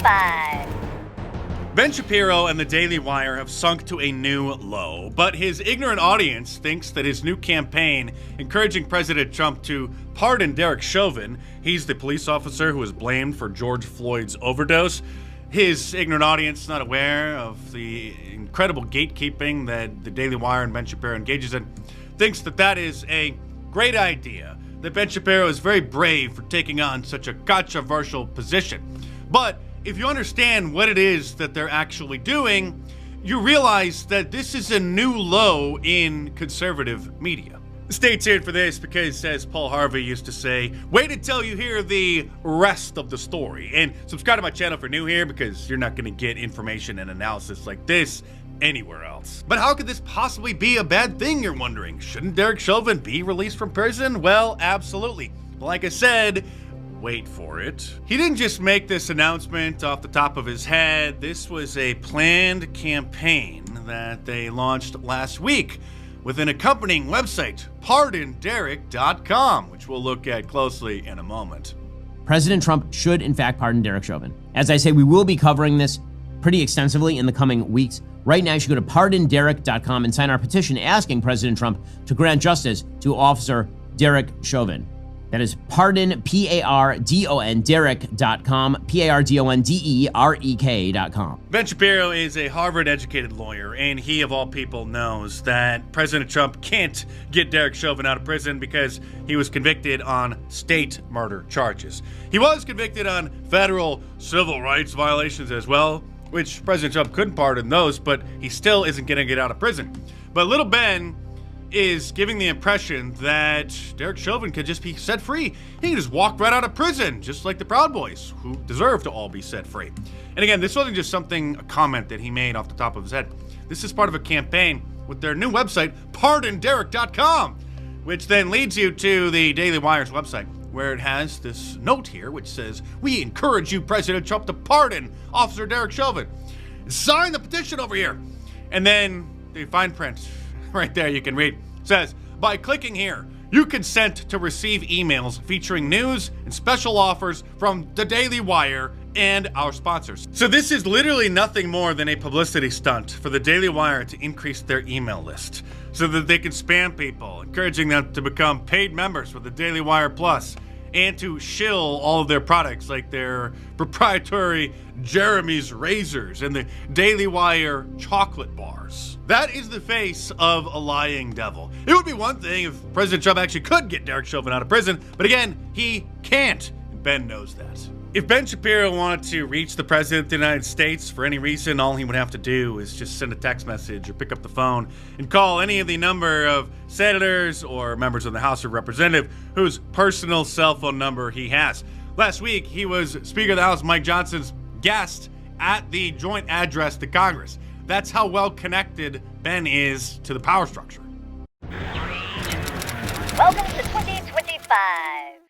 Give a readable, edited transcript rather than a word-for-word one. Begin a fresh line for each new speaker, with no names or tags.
2025.
Ben Shapiro and the Daily Wire have sunk to a new low, but his ignorant audience thinks that his new campaign encouraging President Trump to pardon Derek Chauvin, he's the police officer who was blamed for George Floyd's overdose. His ignorant audience, not aware of the incredible gatekeeping that the Daily Wire and Ben Shapiro engages in, thinks that that is a great idea, that Ben Shapiro is very brave for taking on such a controversial position. But if you understand what it is that they're actually doing, you realize that this is a new low in conservative media. Stay tuned for this because, as Paul Harvey used to say, wait until you hear the rest of the story. And subscribe to my channel if you're new here because you're not going to get information and analysis like this anywhere else. But how could this possibly be a bad thing, you're wondering? Shouldn't Derek Chauvin be released from prison? Well, absolutely. Like I said, wait for it. He didn't just make this announcement off the top of his head. This was a planned campaign that they launched last week with an accompanying website, PardonDerek.com, which we'll look at closely in a moment.
President Trump should, in fact, pardon Derek Chauvin. As I say, we will be covering this pretty extensively in the coming weeks. Right now, you should go to PardonDerek.com and sign our petition asking President Trump to grant justice to Officer Derek Chauvin. That is pardon, P-A-R-D-O-N, Derek.com, P-A-R-D-O-N-D-E-R-E-K.com.
Ben Shapiro is a Harvard-educated lawyer, and he, of all people, knows that President Trump can't get Derek Chauvin out of prison because he was convicted on state murder charges. He was convicted on federal civil rights violations as well, which President Trump couldn't pardon those, but he still isn't going to get out of prison. But little Ben is giving the impression that Derek Chauvin could just be set free. He can just walk right out of prison, just like the Proud Boys, who deserve to all be set free. And again, this wasn't just a comment that he made off the top of his head. This is part of a campaign with their new website, PardonDerek.com, which then leads you to the Daily Wire's website, where it has this note here which says, "We encourage you, President Trump, to pardon Officer Derek Chauvin. Sign the petition over here." And then the fine print right there you can read says, "By clicking here, you consent to receive emails featuring news and special offers from the Daily Wire and our sponsors." So this is literally nothing more than a publicity stunt for the Daily Wire to increase their email list so that they can spam people, encouraging them to become paid members for the Daily Wire Plus and to shill all of their products like their proprietary Jeremy's razors and the Daily Wire chocolate bars. That is the face of a lying devil. It would be one thing if President Trump actually could get Derek Chauvin out of prison, but again, he can't, and Ben knows that. If Ben Shapiro wanted to reach the President of the United States for any reason, all he would have to do is just send a text message or pick up the phone and call any of the number of senators or members of the House of Representatives whose personal cell phone number he has. Last week, he was Speaker of the House Mike Johnson's guest at the joint address to Congress. That's how well connected Ben is to the power structure.
Welcome to 2025.